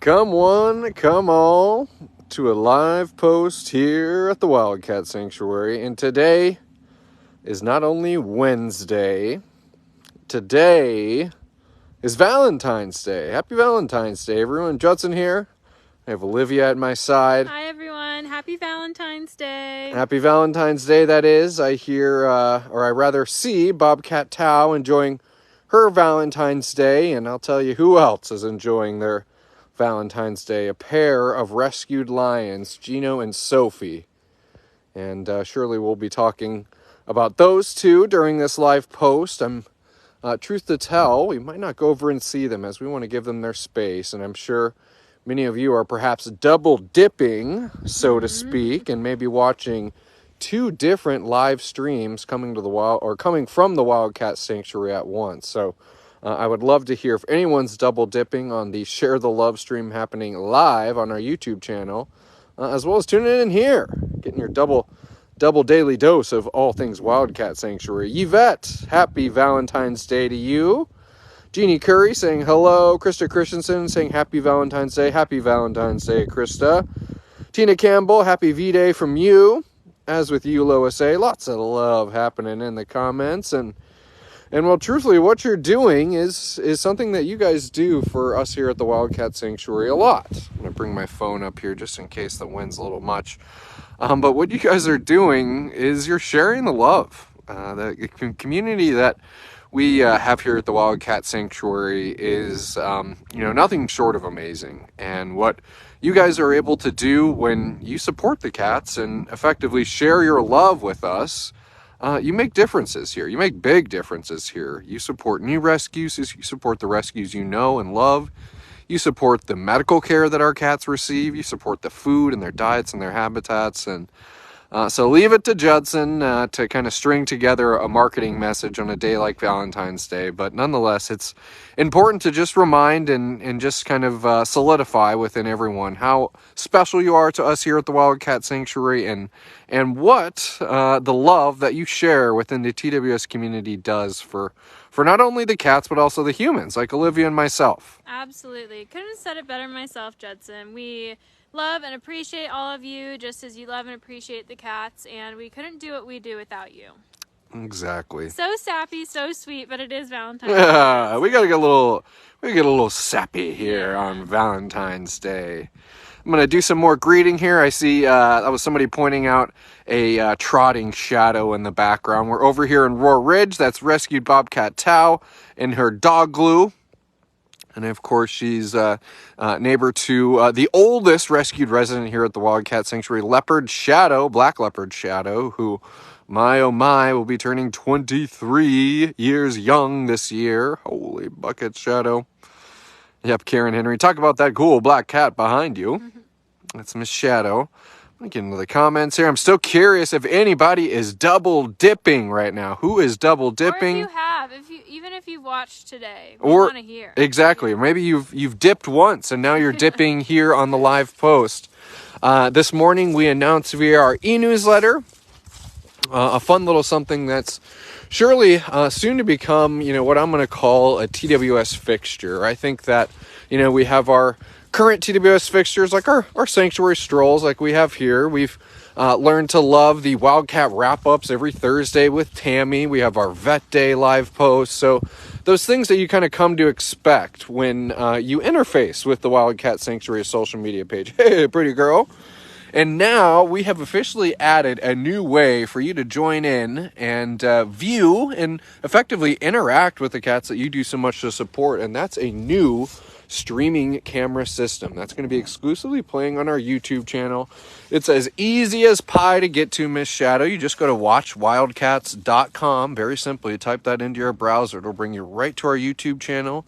Come one, come all to a live post here at the Wildcat Sanctuary. And today is not only Wednesday, today is Valentine's Day. Happy Valentine's Day, everyone. Judson here. I have Olivia at my side. Hi, everyone. Happy Valentine's Day. Happy Valentine's Day, that is. I hear, or I rather see, Bobcat Tao enjoying her Valentine's Day. And I'll tell you who else is enjoying their Valentine's Day. A pair of rescued lions, Gino and Sophie. And surely we'll be talking about those two during this live post. Truth to tell, we might not go over and see them as we want to give them their space. And I'm sure many of you are perhaps double dipping, so to speak, and maybe watching two different live streams coming from the Wildcat Sanctuary at once. So I would love to hear if anyone's double dipping on the Share the Love stream happening live on our YouTube channel, as well as tuning in here, getting your double daily dose of all things Wildcat Sanctuary. Yvette, happy Valentine's Day to you. Jeannie Curry saying hello. Krista Christensen saying happy Valentine's Day. Happy Valentine's Day, Krista. Tina Campbell, happy V-Day from you. As with you, Lois A. Lots of love happening in the comments. And well, truthfully, what you're doing is something that you guys do for us here at the Wildcat Sanctuary a lot. I'm going to bring my phone up here just in case the wind's a little much. But what you guys are doing is you're sharing the love. The community that we have here at the Wildcat Sanctuary is, nothing short of amazing. And what you guys are able to do when you support the cats and effectively share your love with us, you make differences here. You make big differences here. You support new rescues. You support the rescues you know and love. You support the medical care that our cats receive. You support the food and their diets and their habitats. And so leave it to Judson to kind of string together a marketing message on a day like Valentine's Day. But nonetheless, it's important to just remind and just kind of solidify within everyone how special you are to us here at the Wildcat Sanctuary and what the love that you share within the TWS community does for not only the cats, but also the humans, like Olivia and myself. Absolutely. Couldn't have said it better myself, Judson. We love and appreciate all of you just as you love and appreciate the cats, and we couldn't do what we do without you. Exactly. So sappy, so sweet, but it is Valentine's Day. Yeah, we gotta get a little sappy here on Valentine's Day. I'm gonna do some more greeting here. I see that was somebody pointing out a trotting shadow in the background. We're over here in Roar Ridge. That's rescued Bobcat Tao in her dog glue. And of course, she's neighbor to the oldest rescued resident here at the Wildcat Sanctuary, Black Leopard Shadow, who, my oh my, will be turning 23 years young this year. Holy bucket, Shadow. Yep, Karen Henry. Talk about that cool black cat behind you. That's Miss Shadow. I'm get into the comments here. I'm still curious if anybody is double dipping right now. Who is double dipping? Or if you have, even if you watched today, we want to hear. Exactly. Or maybe you've dipped once and now you're dipping here on the live post. This morning we announced via our e-newsletter a fun little something that's surely soon to become, what I'm going to call a TWS fixture. I think that, we have our current TWS fixtures, like our sanctuary strolls like we have here. We've learned to love the Wildcat wrap-ups every Thursday with Tammy. We have our Vet Day live posts. So those things that you kind of come to expect when you interface with the Wildcat Sanctuary social media page. Hey, pretty girl. And now we have officially added a new way for you to join in and view and effectively interact with the cats that you do so much to support. And that's a new streaming camera system that's going to be exclusively playing on our YouTube channel. It's as easy as pie to get to, Miss Shadow. You just go to watchwildcats.com. Very simply, type that into your browser. It'll bring you right to our YouTube channel.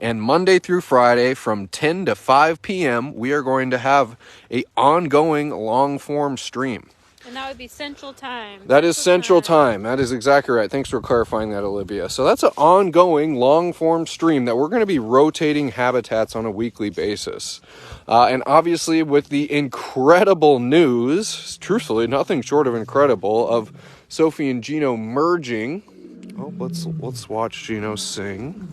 And Monday through Friday from 10 to 5 p.m., we are going to have an ongoing long-form stream. And that would be Central Time. That is Central Time. That is exactly right. Thanks for clarifying that, Olivia. So that's an ongoing long-form stream that we're going to be rotating habitats on a weekly basis. And obviously with the incredible news, truthfully, nothing short of incredible, of Sophie and Gino merging. Oh, let's watch Gino sing.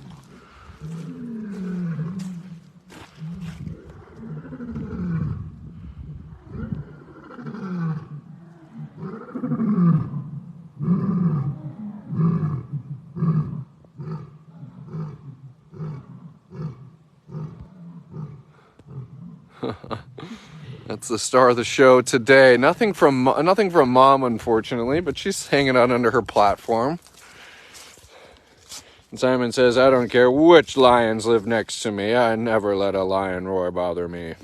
That's the star of the show today. Nothing from Mom, unfortunately, but she's hanging out under her platform. And Simon says, "I don't care which lions live next to me. I never let a lion roar bother me."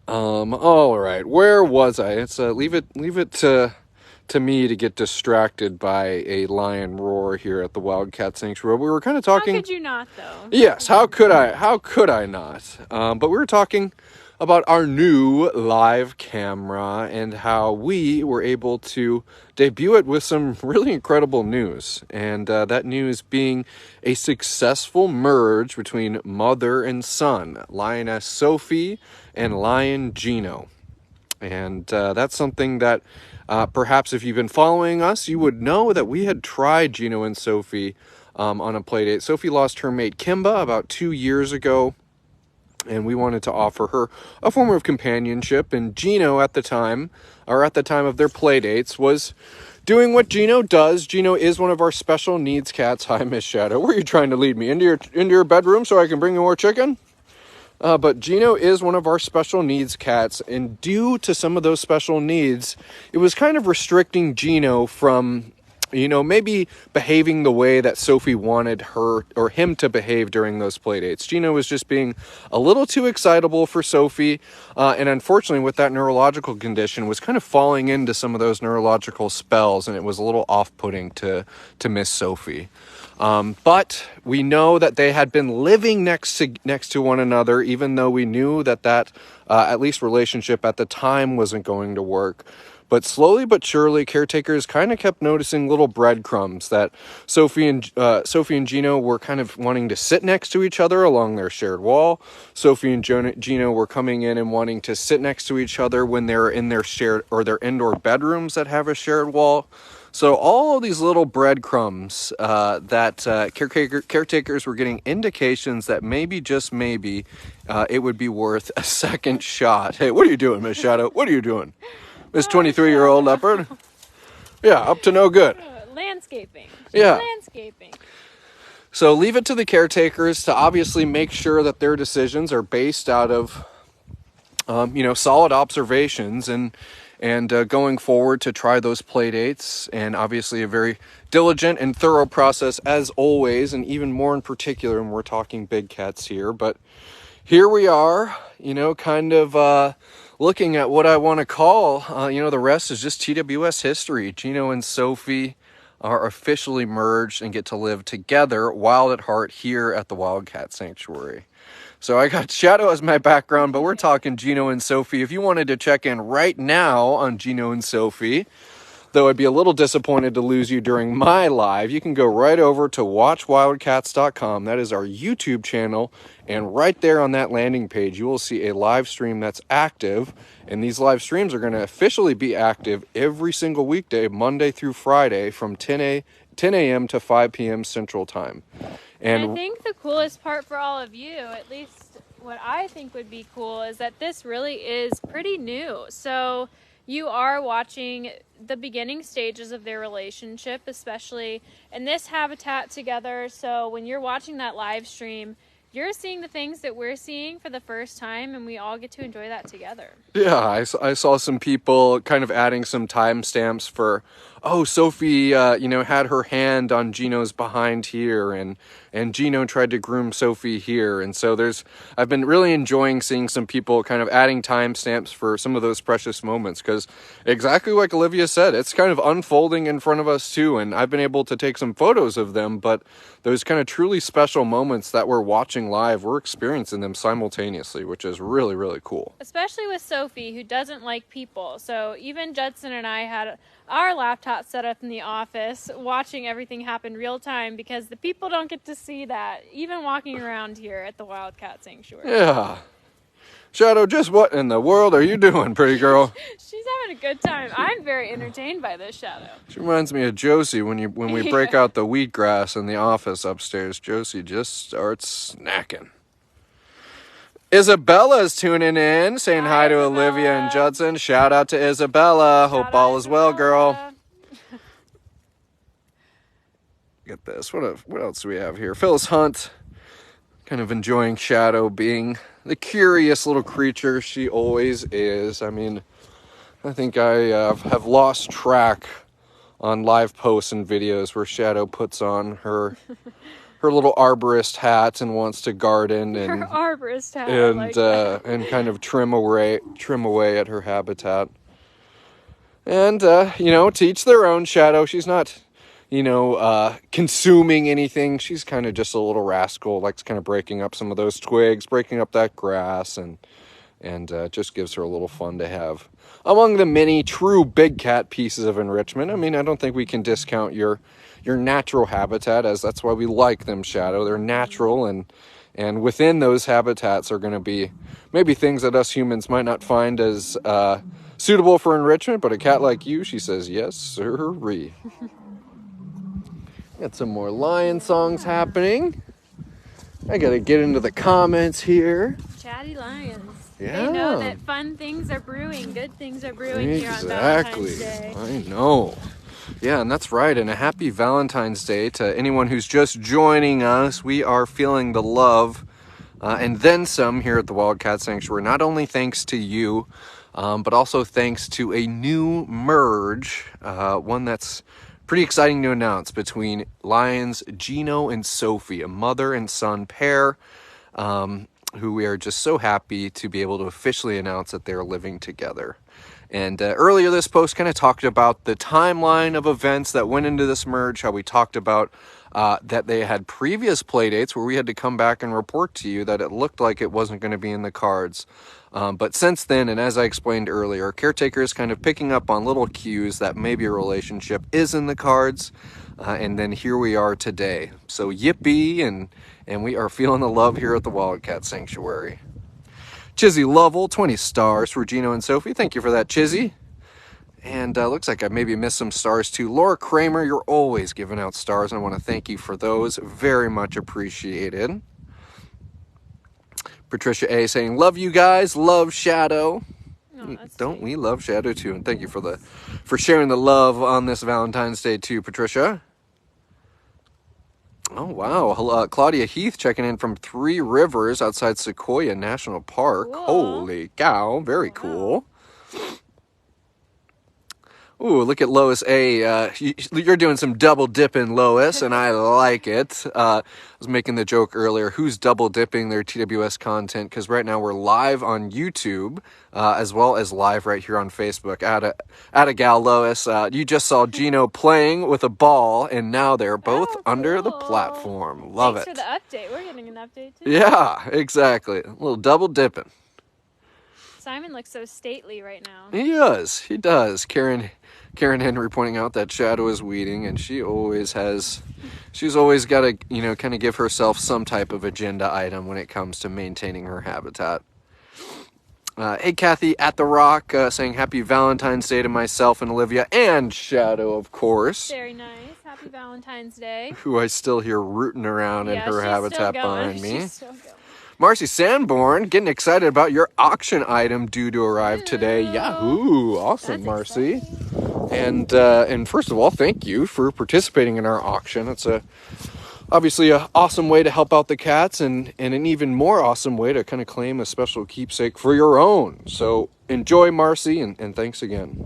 All right. Where was I? It's leave it to me to get distracted by a lion roar here at the Wildcat Sanctuary. We were kind of talking. How could you not, though? Yes. How could I? How could I not? But we were talking about our new live camera and how we were able to debut it with some really incredible news. And that news being a successful merge between mother and son, Lioness Sophie and Lion Gino. And that's something that perhaps if you've been following us, you would know that we had tried Gino and Sophie on a play date. Sophie lost her mate Kimba about 2 years ago, and we wanted to offer her a form of companionship. And Gino at the time of their play dates, was doing what Gino does. Gino is one of our special needs cats. Hi, Miss Shadow. Where are you trying to lead me? Into your bedroom so I can bring you more chicken? But Gino is one of our special needs cats, and due to some of those special needs, it was kind of restricting Gino from, maybe behaving the way that Sophie wanted her or him to behave during those playdates. Gino was just being a little too excitable for Sophie, and unfortunately with that neurological condition was kind of falling into some of those neurological spells, and it was a little off-putting to Miss Sophie. But we know that they had been living next to one another, even though we knew that at least relationship at the time wasn't going to work. But slowly but surely, caretakers kind of kept noticing little breadcrumbs that Sophie and Gino were kind of wanting to sit next to each other along their shared wall. Sophie and Gino were coming in and wanting to sit next to each other when they're in their shared or their indoor bedrooms that have a shared wall. So all of these little breadcrumbs that caretakers were getting indications that maybe, just maybe, it would be worth a second shot. Hey, what are you doing, Miss Shadow? What are you doing? Miss 23-year-old leopard? Yeah, up to no good. Landscaping. Yeah. Landscaping. So leave it to the caretakers to obviously make sure that their decisions are based out of, solid observations and going forward to try those play dates, and obviously a very diligent and thorough process as always, and even more in particular when we're talking big cats here. But here we are, kind of looking at what I want to call, the rest is just TWS history. Gino and Sophie are officially merged and get to live together, wild at heart, here at the Wildcat Sanctuary. So I got Shadow as my background, but we're talking Gino and Sophie. If you wanted to check in right now on Gino and Sophie, though I'd be a little disappointed to lose you during my live, you can go right over to watchwildcats.com. That is our YouTube channel. And right there on that landing page, you will see a live stream that's active. And these live streams are going to officially be active every single weekday, Monday through Friday, from 10 a.m. to 5 p.m. Central Time. And I think the coolest part for all of you, at least what I think would be cool, is that this really is pretty new. So you are watching the beginning stages of their relationship, especially in this habitat together. So when you're watching that live stream, you're seeing the things that we're seeing for the first time, and we all get to enjoy that together. Yeah, I saw some people kind of adding some timestamps for, Sophie, had her hand on Gino's behind here, and Gino tried to groom Sophie here. And so I've been really enjoying seeing some people kind of adding timestamps for some of those precious moments, because exactly like Olivia said, it's kind of unfolding in front of us too. And I've been able to take some photos of them, but those kind of truly special moments that we're watching live, we're experiencing them simultaneously, which is really, really cool. Especially with Sophie, who doesn't like people. So even Judson and I had our laptop set up in the office, watching everything happen real time, because the people don't get to see that, even walking around here at the Wildcat Sanctuary. Yeah. Shadow, just what in the world are you doing, pretty girl? She's having a good time. I'm very entertained by this, Shadow. She reminds me of Josie when we break out the wheatgrass in the office upstairs. Josie just starts snacking. Isabella's tuning in, saying hi to Isabella. Olivia and Judson. Shout out to Isabella. Hope all is well, girl. Get this. What else do we have here? Phyllis Hunt kind of enjoying Shadow being the curious little creature she always is. I mean, I think I have lost track on live posts and videos where Shadow puts on her little arborist hat and wants to garden and Her arborist hat, and I like that. and kind of trim away at her habitat. And to each their own. Shadow, she's not consuming anything. She's kind of just a little rascal, likes kind of breaking up some of those twigs, breaking up that grass, and just gives her a little fun to have among the many true big cat pieces of enrichment. I mean, I don't think we can discount your natural habitat, as that's why we like them, Shadow. They're natural, and within those habitats are going to be maybe things that us humans might not find as suitable for enrichment, but a cat like you, she says, yes, sirree. Got some more lion songs happening. I gotta get into the comments here. Chatty lions. Yeah. They know that fun things are brewing, good things are brewing here on Valentine's Day. I know. Yeah, and that's right. And a happy Valentine's Day to anyone who's just joining us. We are feeling the love and then some here at the Wildcat Sanctuary. Not only thanks to you, but also thanks to a new merge, one that's pretty exciting to announce, between lions Gino and Sophie, a mother and son pair, who we are just so happy to be able to officially announce that they're living together. And earlier this post kind of talked about the timeline of events that went into this merge, how we talked about that they had previous play dates where we had to come back and report to you that it looked like it wasn't going to be in the cards. But since then, and as I explained earlier, Caretaker is kind of picking up on little cues that maybe a relationship is in the cards. And then here we are today. So yippee, and we are feeling the love here at the Wildcat Sanctuary. Chizzy Lovell, 20 stars for Gino and Sophie. Thank you for that, Chizzy. And looks like I maybe missed some stars too. Laura Kramer, you're always giving out stars, and I want to thank you for those. Very much appreciated. Patricia A saying, love you guys, love Shadow. Oh, Don't sweet. we love Shadow too? And thank you for sharing the love on this Valentine's Day too, Patricia. Oh, wow. Claudia Heath checking in from Three Rivers outside Sequoia National Park. Cool. Holy cow. Very cool. Ooh, look at Lois A. You're doing some double dipping, Lois, and I like it. I was making the joke earlier, who's double dipping their TWS content? Because right now we're live on YouTube, as well as live right here on Facebook. At a gal, Lois, you just saw Gino playing with a ball, and now they're both under the platform. Love Thanks it. for the update. We're getting an update too. Yeah, exactly. A little double dipping. Simon looks so stately right now. He does. Karen Henry pointing out that Shadow is weeding, and she's always got to, kind of give herself some type of agenda item when it comes to maintaining her habitat. Hey, Kathy at the Rock saying happy Valentine's Day to myself and Olivia and Shadow, of course. Very nice. Happy Valentine's Day. Who I still hear rooting around in her habitat behind me. She's still going. Marcy Sanborn, getting excited about your auction item due to arrive today. Yahoo! Awesome, That's Marcy. exciting. And first of all, thank you for participating in our auction. It's obviously an awesome way to help out the cats, and an even more awesome way to kind of claim a special keepsake for your own. So enjoy, Marcy, and thanks again.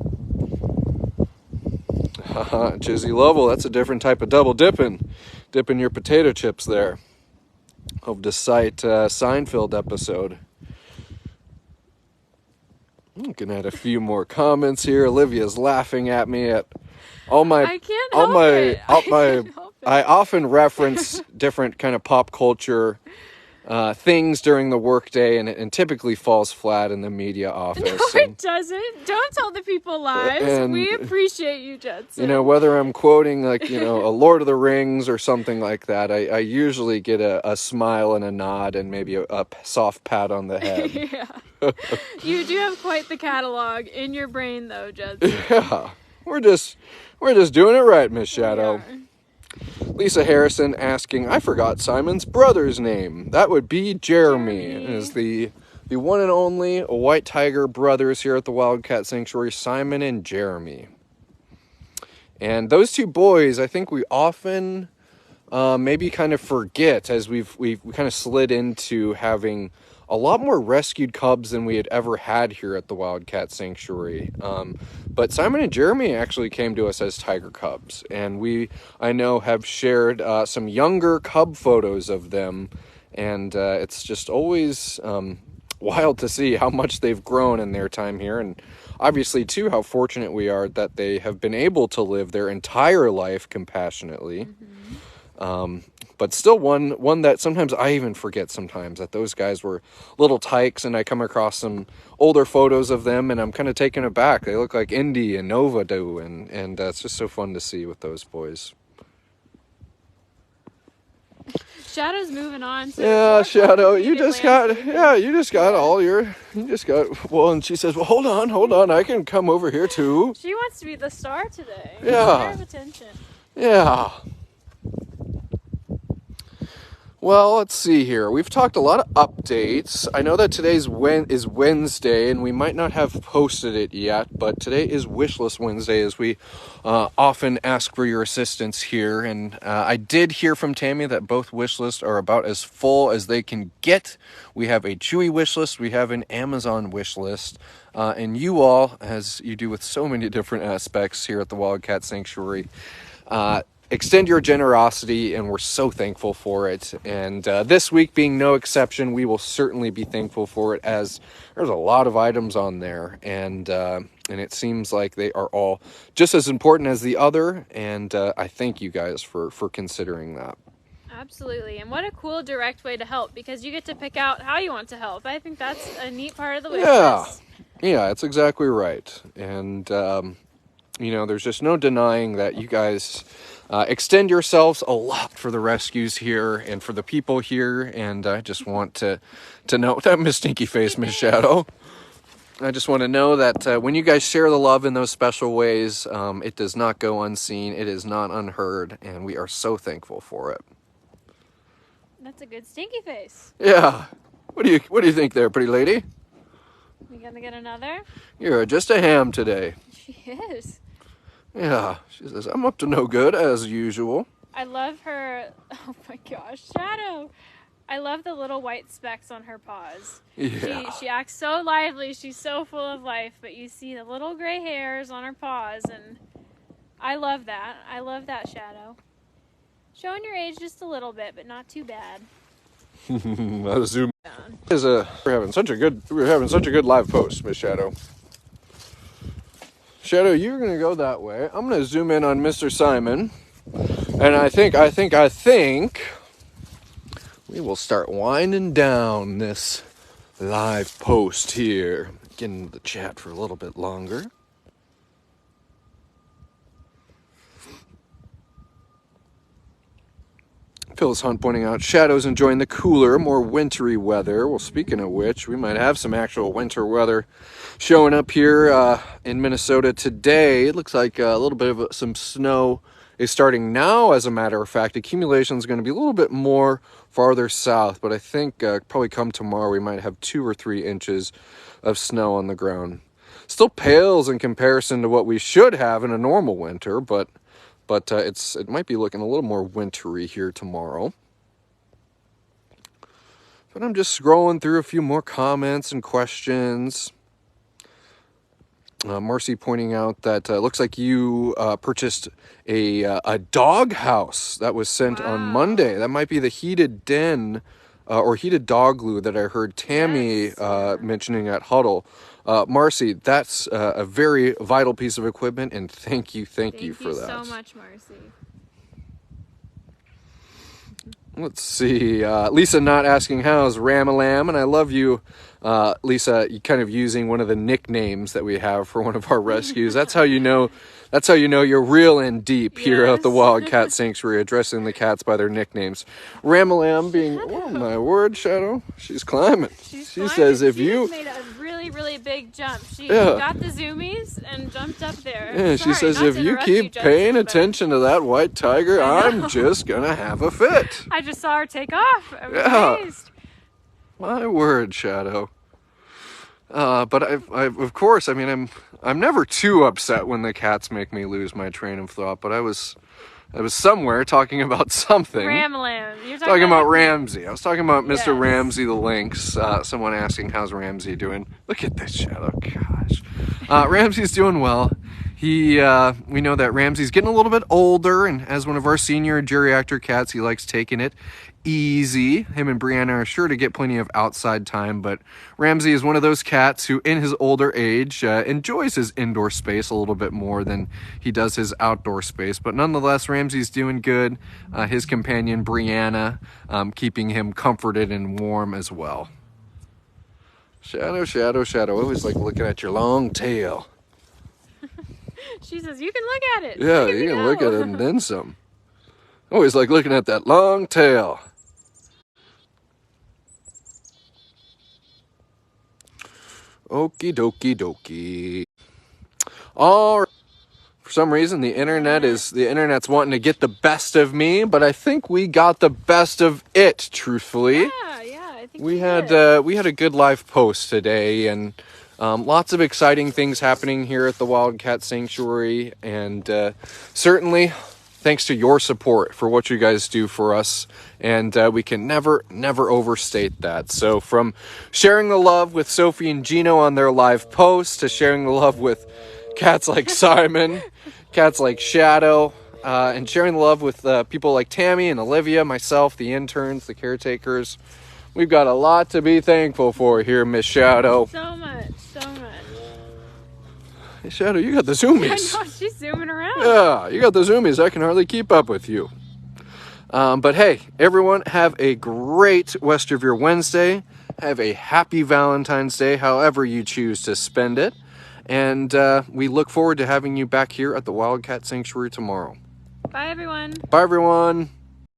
Chizzy Lovell, that's a different type of double dipping. Dipping your potato chips there. Hope to cite Seinfeld episode. Looking at a few more comments here. Olivia's laughing at me at all my. I can't help it. I can't help it. I often reference different kind of pop culture things during the workday, and typically falls flat in the media office. No, it doesn't. Don't tell the people lies. And, we appreciate you, Judson. Whether I'm quoting a Lord of the Rings or something like that, I usually get a smile and a nod and maybe a soft pat on the head. Yeah. You do have quite the catalog in your brain, though, Judson. Yeah, we're just doing it right, Miss Shadow. Lisa Harrison asking, I forgot Simon's brother's name. That would be Jeremy. Is the one and only White Tiger brothers here at the Wildcat Sanctuary, Simon and Jeremy. And those two boys, I think we often maybe kind of forget, as we kind of slid into having a lot more rescued cubs than we had ever had here at the Wildcat Sanctuary. But Simon and Jeremy actually came to us as tiger cubs, and I know, have shared some younger cub photos of them, and it's just always wild to see how much they've grown in their time here, and obviously too how fortunate we are that they have been able to live their entire life compassionately. But still one that sometimes I even forget sometimes, that those guys were little tykes, and I come across some older photos of them and I'm kind of taken aback. They look like Indy and Nova do, and it's just so fun to see with those boys. Shadow's moving on. So yeah, Shadow, you just got well, and she says, well, hold on, I can come over here too. She wants to be the star today. Yeah. Center of attention. Yeah. Well, let's see here. We've talked a lot of updates. I know that today's is Wednesday, and we might not have posted it yet, but today is Wishlist Wednesday, as we often ask for your assistance here. And I did hear from Tammy that both wish lists are about as full as they can get. We have a Chewy wish list, we have an Amazon wish list, and you all, as you do with so many different aspects here at the Wildcat Sanctuary, extend your generosity, and we're so thankful for it. And this week being no exception, we will certainly be thankful for it, as there's a lot of items on there, and it seems like they are all just as important as the other, and I thank you guys for considering that. Absolutely. And what a cool direct way to help, because you get to pick out how you want to help. I think that's a neat part of the wish list. Yeah, it's exactly right. And there's just no denying that you guys extend yourselves a lot for the rescues here and for the people here, and I just want to know that Miss Stinky Face, Miss Shadow. I just want to know that when you guys share the love in those special ways, it does not go unseen, it is not unheard, and we are so thankful for it. That's a good Stinky Face. Yeah. What do you think there, pretty lady? You gonna get another? You're just a ham today. She is. Yeah, she says, I'm up to no good, as usual. I love her. Oh my gosh, Shadow. I love the little white specks on her paws. Yeah. She acts so lively. She's so full of life, but you see the little gray hairs on her paws, and I love that. I love that, Shadow. Showing your age just a little bit, but not too bad. I'll zoom. We're having such a good live post, Miss Shadow. Shadow, you're going to go that way. I'm going to zoom in on Mr. Simon. And I think we will start winding down this live post here. Get into the chat for a little bit longer. Phyllis Hunt pointing out, Shadow's enjoying the cooler, more wintry weather. Well, speaking of which, we might have some actual winter weather showing up here in Minnesota today. It looks like a little bit of some snow is starting now, as a matter of fact. Accumulation is going to be a little bit more farther south, but I think probably come tomorrow we might have 2 or 3 inches of snow on the ground. Still pales in comparison to what we should have in a normal winter, but it might be looking a little more wintry here tomorrow. But I'm just scrolling through a few more comments and questions. Marcy pointing out that it looks like you purchased a dog house that was sent on Monday. That might be the heated den or heated dog glue that I heard Tammy mentioning at Huddle. Marcy, that's a very vital piece of equipment, and thank you for that. Thank you so much, Marcy. Let's see. Lisa not asking how's Ramalam, and I love you, Lisa, kind of using one of the nicknames that we have for one of our rescues. That's how you know you're real and deep here at the Wildcat Sanctuary, addressing the cats by their nicknames. Ramalam being, oh my word, Shadow, she's climbing. She says if you made a really, really big jump. She got the zoomies and jumped up there. Yeah, she says if you keep paying attention to that white tiger, I'm just gonna have a fit. I just saw her take off. I was amazed. My word, Shadow. But I've of course, I mean, I'm never too upset when the cats make me lose my train of thought, but I was I was somewhere talking about something. Ramlam. You're Talking about him. Ramsey. I was talking about Mr. Yes. Ramsey the Lynx. Someone asking, how's Ramsey doing? Look at this shadow. Gosh. Ramsey's doing well. We know that Ramsey's getting a little bit older, and as one of our senior geriatric cats, he likes taking it easy. Him and Brianna are sure to get plenty of outside time, but Ramsey is one of those cats who, in his older age, enjoys his indoor space a little bit more than he does his outdoor space. But nonetheless, Ramsey's doing good. His companion, Brianna, keeping him comforted and warm as well. Shadow, shadow, shadow. I always like looking at your long tail. She says, you can look at it. Yeah, you can look at it and then some. Always like looking at that long tail. Okie dokie dokie. All right. For some reason, the internet's wanting to get the best of me, but I think we got the best of it. Truthfully, Yeah, I think we had a good live post today, and lots of exciting things happening here at the Wildcat Sanctuary, and certainly thanks to your support for what you guys do for us. And we can never overstate that. So from sharing the love with Sophie and Gino on their live post to sharing the love with cats like Simon, cats like Shadow, and sharing the love with people like Tammy and Olivia, myself, the interns, the caretakers. We've got a lot to be thankful for here, Miss Shadow. So much. Hey, Shadow, you got the zoomies. I know, she's zooming around. Yeah, you got the zoomies. I can hardly keep up with you. But hey, everyone, have a great rest of your Wednesday. Have a happy Valentine's Day, however you choose to spend it. And we look forward to having you back here at the Wildcat Sanctuary tomorrow. Bye, everyone. Bye, everyone.